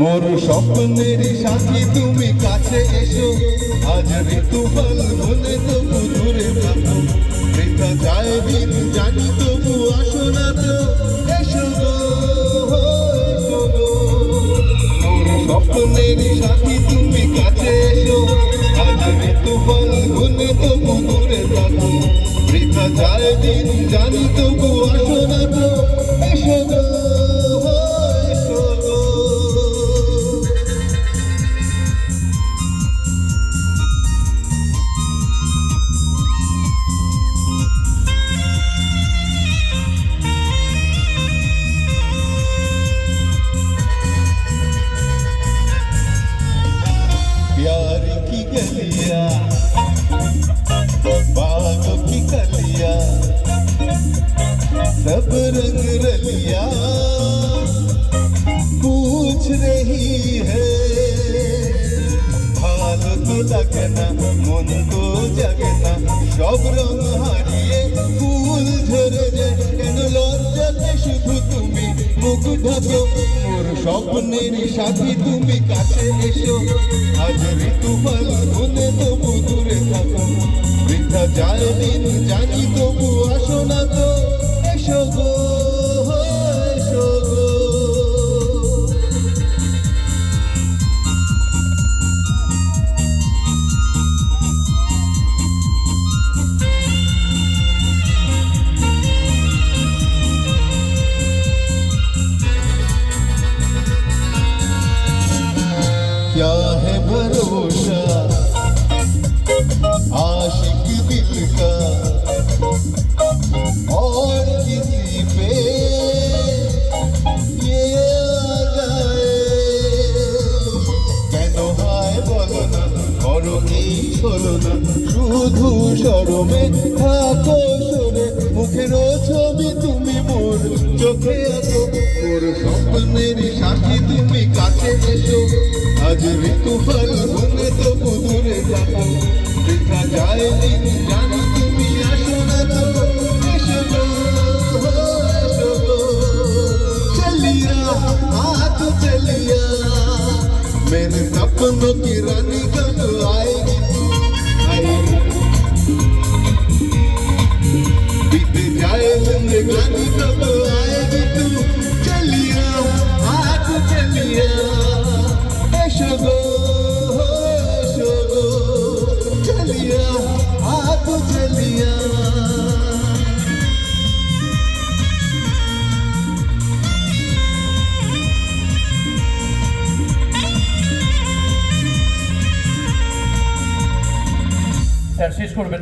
মোর স্বপ্নের সাথী তুমি কাছে এসো, আজ ঋতু ফাল্গুনে তবু দূরে থাকো, বৃথা যায় দিন জানি তবু আসো না তো, এসো গো এসো গো। মোর স্বপ্নের সাথী তুমি কাছে এসো, আজ ঋতু ফাল্গুনে তবু দূরে থাকো, বৃথা যায় দিন জানি তবু আসো না তো, এসো গো। प्यार की गलियां बागों की कलियां सब रंग रलियां पूछ रही है, भालो तो लगना मन तो जगना, सब रंग हारिए फूल झरे যায়, কেন লজ্জাতে শুধু তুমি মুখ ঢাকো। মোর স্বপ্নের সাথী তুমি কাছে এসো, আজ ঋতু ফাল্গুনে তবু দূরে থাকো, বৃথা যায় দিন জানি তবু আসো না তো, এসো গো এসো গো। क्या है भरोसा आशिक दिल का और किसी पे ये आ जाए, কেন হায় বলো না করো এই হলো না, শুধু শরমে থাকো সরে, মুখের ছবি তুমি মোর চোখে আছো। মোর স্বপ্নের সাথী তুমি কাছে এসো, আজ ঋতু ফাল্গুনে তবু দূরে থাকো, বৃথা যায় দিন জানি তুমি আসো না তো, এসো গো এসো গো। চলিয়া हाथ चलिया मेरे सपनों की रानी कब आएगी, आएगी बीत जाए जिंदगानी कब आएगी तू, चलिया हाथ चलिया एसो गो चलिया हाथ चलिया। শেষ করবেন।